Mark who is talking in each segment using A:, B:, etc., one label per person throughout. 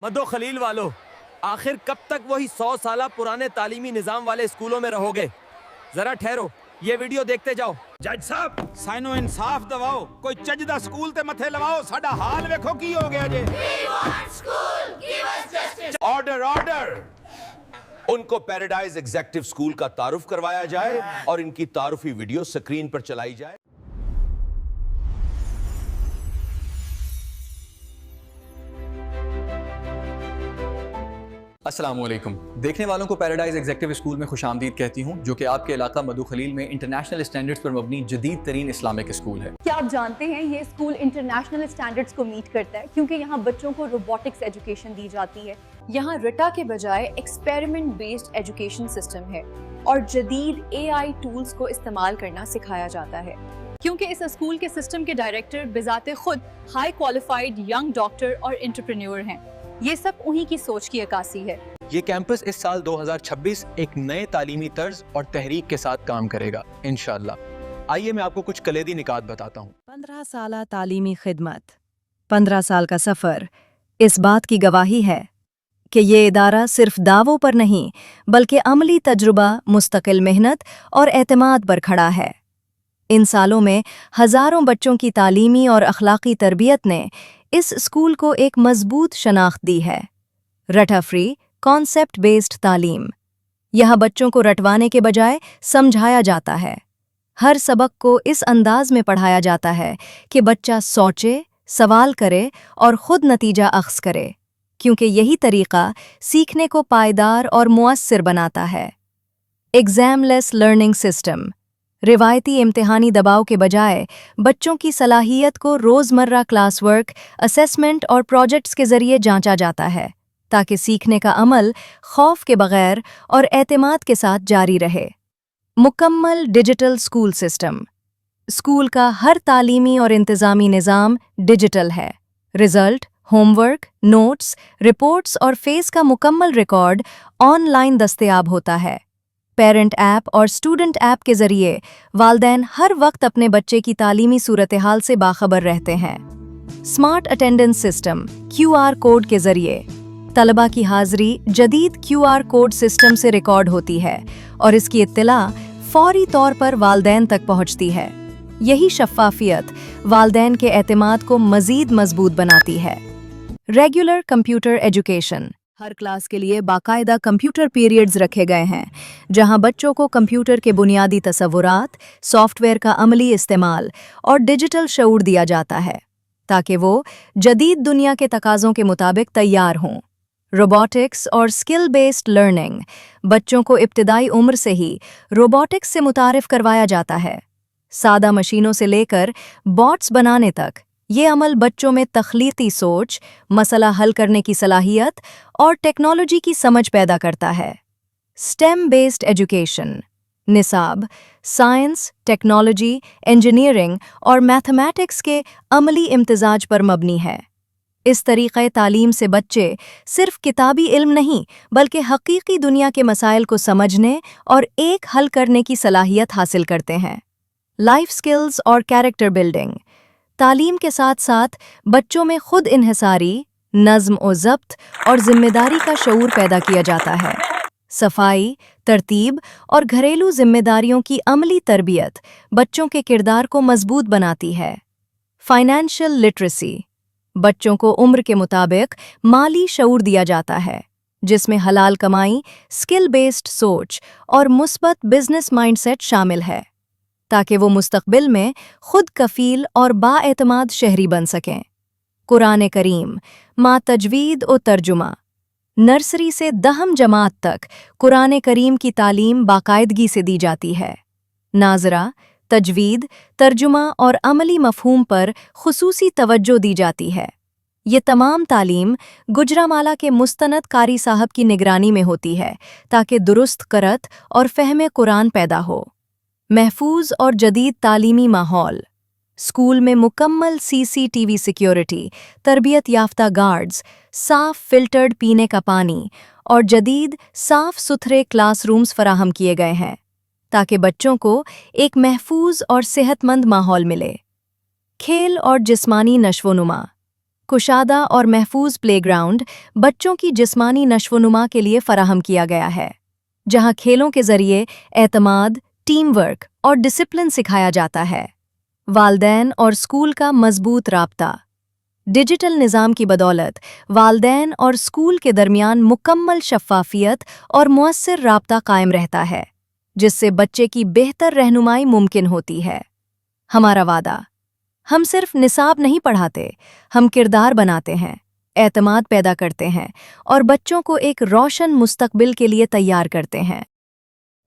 A: مدو خلیل والو، آخر کب تک وہی 100 سالہ پرانے تعلیمی نظام والے اسکولوں میں رہو گے؟ ذرا ٹھہرو، یہ ویڈیو دیکھتے جاؤ۔
B: جج صاحب سائنو انصاف دواؤ، کوئی چجدہ سکول تے متھے لواؤ، ساڈا حال ویکھو کی ہو گیا جے۔
C: آرڈر آرڈر، ان کو پیراڈائز ایگزیکٹو اسکول کا تعارف کروایا جائے اور ان کی تعارفی ویڈیو سکرین پر چلائی جائے۔
D: السلام علیکم، دیکھنے والوں کو پیراڈائز ایگزیکٹو اسکول میں خوش آمدید کہتی ہوں، جو کہ آپ کے علاقہ مدو خلیل میں انٹرنیشنل اسٹینڈرڈز پر مبنی جدید ترین اسلامک اسکول ہے۔
E: کیا آپ جانتے ہیں یہ اسکول انٹرنیشنل اسٹینڈرڈز کو میٹ کرتا ہے کیونکہ یہاں بچوں کو روبوٹکس ایجوکیشن دی جاتی ہے۔ یہاں رٹا کے بجائے ایکسپیریمنٹ بیسڈ ایجوکیشن سسٹم ہے اور جدید AI ٹولز کو استعمال کرنا سکھایا جاتا ہے، کیونکہ اس اسکول کے سسٹم کے ڈائریکٹر بذات خود ہائی کوالیفائڈ ینگ ڈاکٹر اور انٹرپرینیور ہیں۔ یہ سب انہی کی سوچ کی عکاسی ہے۔
D: یہ کیمپس اس سال 2026 ایک نئے تعلیمی طرز اور تحریک کے ساتھ کام کرے گا انشاءاللہ۔ آئیے میں آپ کو کچھ کلیدی نکات بتاتا ہوں۔
F: 15 سالہ تعلیمی خدمت، 15 سال کا سفر اس بات کی گواہی ہے کہ یہ ادارہ صرف دعووں پر نہیں بلکہ عملی تجربہ، مستقل محنت اور اعتماد پر کھڑا ہے۔ ان سالوں میں ہزاروں بچوں کی تعلیمی اور اخلاقی تربیت نے اس اسکول کو ایک مضبوط شناخت دی ہے۔ رٹا فری کانسیپٹ بیسڈ تعلیم، یہاں بچوں کو رٹوانے کے بجائے سمجھایا جاتا ہے۔ ہر سبق کو اس انداز میں پڑھایا جاتا ہے کہ بچہ سوچے، سوال کرے اور خود نتیجہ اخذ کرے، کیونکہ یہی طریقہ سیکھنے کو پائیدار اور مؤثر بناتا ہے۔ ایگزام لیس لرننگ سسٹم، روایتی امتحانی دباؤ کے بجائے بچوں کی صلاحیت کو روزمرہ کلاس ورک، اسیسمنٹ اور پروجیکٹس کے ذریعے جانچا جاتا ہے تاکہ سیکھنے کا عمل خوف کے بغیر اور اعتماد کے ساتھ جاری رہے۔ مکمل ڈیجیٹل اسکول سسٹم، اسکول کا ہر تعلیمی اور انتظامی نظام ڈیجیٹل ہے۔ Result, homework, notes, reports اور فیس کا مکمل ریکارڈ آن لائن دستیاب ہوتا ہے۔ پیرنٹ ایپ اور اسٹوڈنٹ ایپ کے ذریعے والدین ہر وقت اپنے بچے کی تعلیمی صورتحال سے باخبر رہتے ہیں۔ Smart attendance system, QR code کے ذریعے طلبہ کی حاضری جدید QR کوڈ سسٹم سے ریکارڈ ہوتی ہے اور اس کی اطلاع فوری طور پر والدین تک پہنچتی ہے۔ یہی شفافیت والدین کے اعتماد کو مزید مضبوط بناتی ہے۔ ریگولر کمپیوٹر ایجوکیشن، ہر کلاس کے لیے باقاعدہ کمپیوٹر پیریڈز رکھے گئے ہیں جہاں بچوں کو کمپیوٹر کے بنیادی تصورات، سافٹ ویئر کا عملی استعمال اور ڈیجیٹل شعور دیا جاتا ہے تاکہ وہ جدید دنیا کے تقاضوں کے مطابق تیار ہوں۔ روبوٹکس اور اسکل بیسڈ لرننگ، بچوں کو ابتدائی عمر سے ہی روبوٹکس سے متعارف کروایا جاتا ہے۔ سادہ مشینوں سے لے کر باٹس بنانے تک یہ عمل بچوں میں تخلیقی سوچ، مسئلہ حل کرنے کی صلاحیت اور ٹیکنالوجی کی سمجھ پیدا کرتا ہے۔ اسٹیم بیسڈ ایجوکیشن، نصاب سائنس، ٹیکنالوجی، انجینئرنگ اور میتھمیٹکس کے عملی امتزاج پر مبنی ہے۔ اس طریقہ تعلیم سے بچے صرف کتابی علم نہیں بلکہ حقیقی دنیا کے مسائل کو سمجھنے اور ایک حل کرنے کی صلاحیت حاصل کرتے ہیں۔ لائف سکلز اور کیریکٹر بلڈنگ، تعلیم کے ساتھ ساتھ بچوں میں خود انحصاری، نظم و ضبط اور ذمہ داری کا شعور پیدا کیا جاتا ہے۔ صفائی، ترتیب اور گھریلو ذمہ داریوں کی عملی تربیت بچوں کے کردار کو مضبوط بناتی ہے۔ فائنینشل لٹریسی، بچوں کو عمر کے مطابق مالی شعور دیا جاتا ہے جس میں حلال کمائی، اسکل بیسڈ سوچ اور مثبت بزنس مائنڈ سیٹ شامل ہے تاکہ وہ مستقبل میں خود کفیل اور بااعتماد شہری بن سکیں۔ قرآن کریم ما تجوید و ترجمہ، نرسری سے 10 جماعت تک قرآن کریم کی تعلیم باقاعدگی سے دی جاتی ہے۔ ناظرہ، تجوید، ترجمہ اور عملی مفہوم پر خصوصی توجہ دی جاتی ہے۔ یہ تمام تعلیم گجرامالہ کے مستند قاری صاحب کی نگرانی میں ہوتی ہے تاکہ درست قرأت اور فہم قرآن پیدا ہو۔ محفوظ اور جدید تعلیمی ماحول، اسکول میں مکمل CCTV سیکیورٹی، تربیت یافتہ گارڈز، صاف فلٹرڈ پینے کا پانی اور جدید صاف ستھرے کلاس رومز فراہم کیے گئے ہیں تاکہ بچوں کو ایک محفوظ اور صحت مند ماحول ملے۔ کھیل اور جسمانی نشو و نما، कुशादा और महफूज प्लेग्राउंड बच्चों की जिस्मानी नश्वनुमा के लिए फराहम किया गया है, जहां खेलों के जरिए एतमाद, टीम वर्क और डिसिप्लिन सिखाया जाता है। वालदैन और स्कूल का मजबूत राब्ता। डिजिटल निज़ाम की बदौलत वालदैन और स्कूल के दरमियान मुकम्मल शफ़ाफ़ियत और मुअस्सिर राब्ता कायम रहता है, जिससे बच्चे की बेहतर रहनुमाई मुमकिन होती है। हमारा वादा, हम सिर्फ निसाब नहीं पढ़ाते, हम किरदार बनाते हैं, एतमाद पैदा करते हैं और बच्चों को एक रोशन मुस्तकबिल के लिए तैयार करते हैं।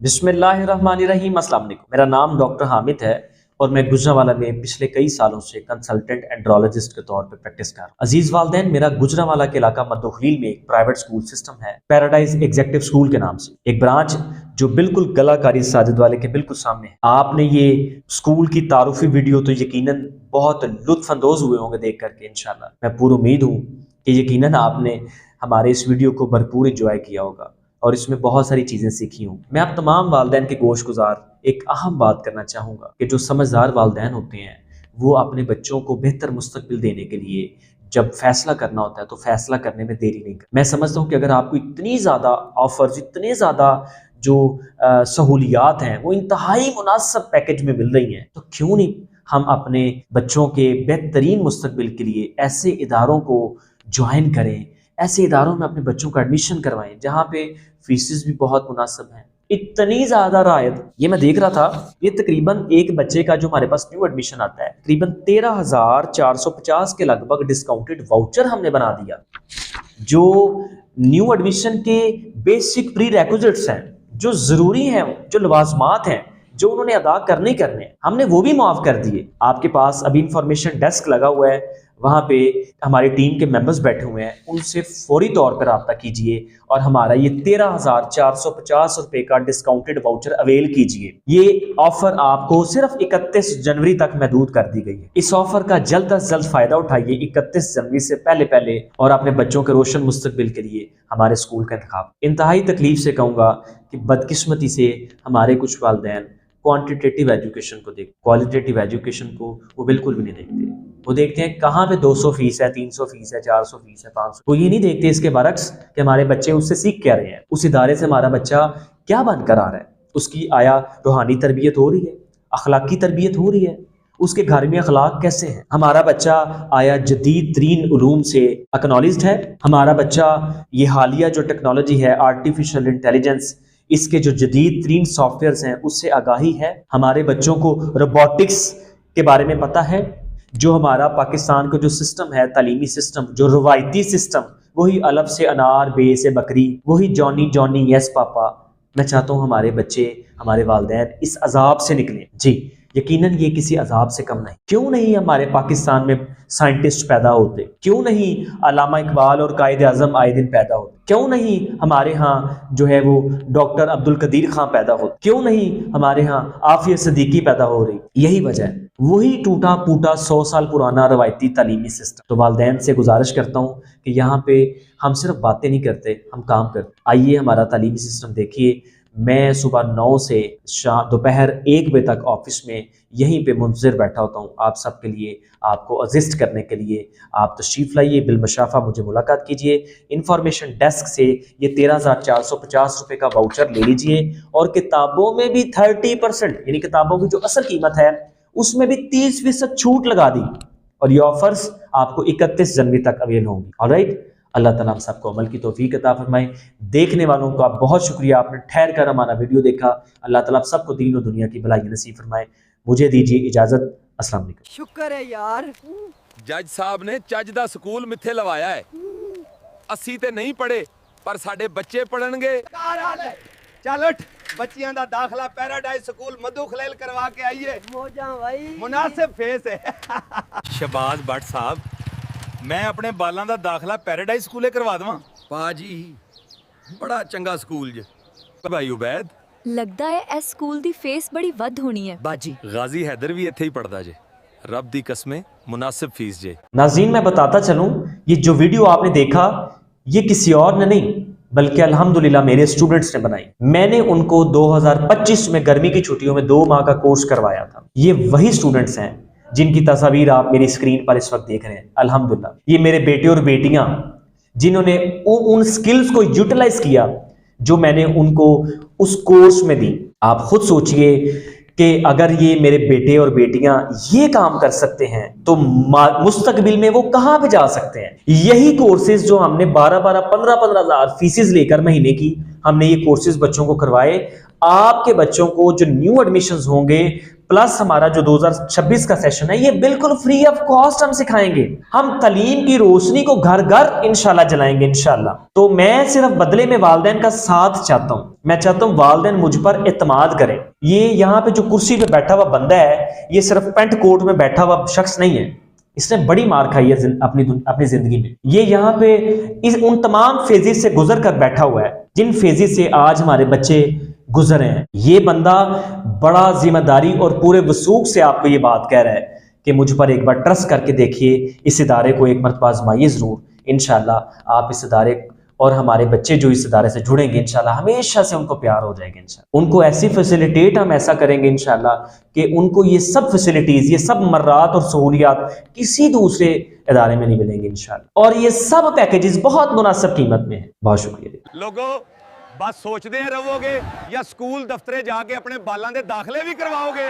G: बिस्मिल्लाहिर्रहमानिर्रहीम। अस्सलाम वालेकुम। मेरा नाम डॉक्टर हामिद है और मैं गुजरावाला में पिछले कई सालों से कंसल्टेंट एंड्रोलॉजिस्ट के तौर पे प्रैक्टिस कर रहा हूँ। अजीज वालदैन, मेरा गुजरावाला के इलाका मद्दोखलील में एक प्राइवेट स्कूल सिस्टम है, पैराडाइज एग्जेक्टिव स्कूल के नाम से, एक ब्रांच जो बिल्कुल कलाकारी साजिद वाले के बिल्कुल सामने है। आपने ये स्कूल की तारुफी वीडियो तो यकीनन बहुत लुत्फ अंदोज हुए होंगे देख करके। इंशाल्लाह मैं पूरी उम्मीद हूँ कि यकीनन आपने हमारे इस वीडियो को भरपूर इंजॉय किया होगा और इसमें बहुत सारी चीज़ें सीखी हूँ। मैं आप तमाम वालदैन के गोश गुजार एक अहम बात करना चाहूँगा कि जो समझदार वालदैन होते हैं वो अपने बच्चों को बेहतर मुस्तकबिल देने के लिए जब फैसला करना होता है तो फैसला करने में देरी नहीं कर। मैं समझता हूँ कि अगर आपको इतनी ज़्यादा ऑफर्स, इतने ज़्यादा जो सहूलियात हैं वो इंतहाई मुनासिब पैकेज में मिल रही हैं, तो क्यों नहीं हम अपने बच्चों के बेहतरीन मुस्तकबिल के लिए ऐसे इदारों को ज्वाइन करें, ऐसे इदारों में अपने बच्चों का एडमिशन करवाएं जहाँ पे फीसेस भी बहुत मुनासिब हैं। इतनी ज़्यादा रायत, ये मैं देख रहा था, ये तकरीबन एक बच्चे का जो हमारे पास न्यू एडमिशन आता है तकरीबन 13,450 के लगभग डिस्काउंटेड वाउचर हमने बना दिया। जो न्यू एडमिशन के बेसिक प्री रेक्विजिट्स हैं, जो ज़रूरी हैं, जो लवाजमात हैं, जो उन्होंने अदा करने हमने वो भी माफ़ कर दिए। आपके पास अभी इंफॉर्मेशन डेस्क लगा हुआ है, वहाँ पे हमारी टीम के मेंबर्स बैठे हुए हैं, उनसे फौरी तौर पर रब्ता कीजिए और हमारा ये 13,450 रुपये का डिस्काउंटेड वाउचर अवेल कीजिए। ये ऑफर आपको सिर्फ 31 जनवरी तक महदूद कर दी गई है। इस ऑफर का जल्द अज जल्द फ़ायदा उठाइए 31 जनवरी से पहले और अपने बच्चों के रोशन मुस्तकबिल के लिए हमारे स्कूल का इंतखाब। इंतहाई तकलीफ से कहूँगा कि बदकिस्मती से हमारे कुछ वालिदैन क्वांटिटेटिव एजुकेशन को देख, क्वालिटेटिव एजुकेशन को वो बिल्कुल भी नहीं देखते। वो देखते हैं कहाँ पे 200 फीस है, 300 फीस है, 400 फीस है, 500। वो ये नहीं देखते इसके बरक्स कि हमारे बच्चे उससे सीख क्या रहे हैं, उस इदारे से हमारा बच्चा क्या बनकर आ रहा है, उसकी आया रूहानी तरबियत हो रही है, अखलाकी तरबियत हो रही है, उसके घर में अखलाक कैसे हैं, हमारा बच्चा आया जदीद तरीन उलूम से एक्नॉलेज्ड है, हमारा बच्चा ये हालिया जो टेक्नोलॉजी है, आर्टिफिशियल इंटेलिजेंस, इसके जो जदीद तरीन सॉफ्टवेयर्स हैं उससे आगाही है, हमारे बच्चों को रोबोटिक्स के बारे में पता है। जो हमारा पाकिस्तान का जो सिस्टम है, तालीमी सिस्टम, जो रवायती सिस्टम, वही अलफ से अनार, बे से बकरी, वही जॉनी जॉनी यस पापा। मैं चाहता हूँ हमारे बच्चे, हमारे वालिदैन इस अजाब से निकलें। जी यकीनन ये किसी अजाब से कम नहीं। क्यों नहीं हमारे पाकिस्तान में साइंटिस्ट पैदा होते, क्यों नहीं अल्लामा इकबाल और कायद आज़म आए दिन पैदा होते, क्यों नहीं हमारे यहाँ जो है वो डॉक्टर अब्दुल कदीर खां पैदा होते, क्यों नहीं हमारे यहाँ आफिया सदीकी पैदा हो रही। यही वजह है, वही टूटा फूटा 100 साल पुराना रवायती तालीमी सिस्टम। तो वालिदैन से गुजारिश करता हूँ कि यहाँ पे हम सिर्फ बातें नहीं करते, हम काम करते। आइए हमारा तालीमी सिस्टम देखिए। मैं सुबह 9 से दोपहर 1 बजे तक ऑफिस में यहीं पे मुंतज़िर बैठा होता हूँ आप सब के लिए, आपको असिस्ट करने के लिए। आप तशरीफ़ लाइए, बिलमशाफा मुझे मुलाकात कीजिए। इंफॉर्मेशन डेस्क से ये 13,450 रुपये का वाउचर ले लीजिए और किताबों में भी 30%, यानी किताबों की जो असल कीमत है उसमें भी 30% छूट लगा दी और ये ऑफर्स आपको 31 जनवरी तक अवेल होंगी। ऑलराइट, अल्लाह ताला हम सबको अमल की तौफीक अता फरमाए। देखने वालों का बहुत शुक्रिया, आपने ठहर कर हमारा वीडियो देखा। अल्लाह ताला आप सबको दीन और दुनिया की भलाई नसीब फरमाए। मुझे दीजिए इजाजत। अस्सलाम वालेकुम।
A: शुक्र है यार, जज साहब ने चज दा स्कूल मिथे लवाया है। अस्सी ते नहीं पढ़े पर साडे बच्चे पढ़नगे। चल उठ, बच्चियां दा दाखला पैराडाइज स्कूल मधुखलेल करवा के आइए। मौजा भाई, मुनासिब फेस है।
B: शहबाज भट्ट साहब, मैं अपने बालां दा दाखला पैराडाइज स्कूले करवा दवां।
A: पाजी बड़ा चंगा स्कूल जे। भाई उबैद,
H: लगदा है इस स्कूल दी फीस बड़ी वध होनी है।
A: बाजी गाजी हैदर भी इत्थे ही पढ़दा जे। रब दी कसमें मुनासिब फीस जे।
G: नाज़रीन, मैं बताता चलूं, ये जो वीडियो आपने देखा ये किसी और ने नहीं बल्कि अल्हम्दुलिल्लाह मेरे स्टूडेंट्स ने बनाई। मैंने उनको 2025 में गर्मी की छुट्टियों में 2 माह का कोर्स करवाया था। ये वही स्टूडेंट्स हैं जिनकी तस्वीर आप मेरी स्क्रीन पर इस वक्त देख रहे हैं। अल्हम्दुलिल्लाह, ये मेरे बेटे और बेटियां जिन्होंने उन स्किल्स को यूटिलाइज किया जो मैंने उनको उस कोर्स में दी। आप खुद सोचिए कि अगर ये मेरे बेटे और बेटियां ये काम कर सकते हैं तो मुस्तकबिल में वो कहां पे जा सकते हैं। यही कोर्सेज जो हमने 12-12, 15-15 हज़ार फीसेस लेकर महीने की हमने ये कोर्सेज बच्चों को करवाए, आपके बच्चों को जो न्यू एडमिशंस होंगे प्लस हमारा जो 2026 का सेशन है, ये बिल्कुल फ्री ऑफ कॉस्ट हम सिखाएंगे। हम तालीम की रोशनी को घर घर इंशाल्लाह जलाएंगे इंशाल्लाह। तो मैं सिर्फ बदले में वालिदैन का साथ चाहता हूं। मैं चाहता हूं वालिदैन मुझ पर एतमाद करें। ये यहाँ पे जो कुर्सी पे बैठा हुआ बंदा है, ये सिर्फ पेंट कोट में बैठा हुआ शख्स नहीं है, इसने बड़ी मार खाई है अपनी जिंदगी में। ये यहाँ पे उन तमाम फेजेस से गुजर कर बैठा हुआ है जिन फेजेस से आज हमारे बच्चे गुजर रहे हैं। ये बंदा बड़ा जिम्मेदारी और पूरे वसूख से आपको ये बात कह रहा है कि मुझ पर एक बार ट्रस्ट करके देखिए, इस इदारे को एक मरतबा आजमाइए जरूर। इंशाल्लाह आप इस इदारे और हमारे बच्चे जो इस इदारे से जुड़ेंगे इंशाल्लाह हमेशा से उनको प्यार हो जाएगा इंशाल्लाह। उनको ऐसी फैसिलिटेट हम ऐसा करेंगे इंशाल्लाह कि उनको ये सब फैसिलिटीज, ये सब मर्रात और सहूलियात किसी दूसरे इदारे में नहीं मिलेंगे इंशाल्लाह। और ये सब पैकेजेस बहुत मुनासिब कीमत में है। बहुत शुक्रिया।
B: लोगो बस सोचते रहोगे या स्कूल दफ्तरे जाके अपने बालों के दाखले भी करवाओगे?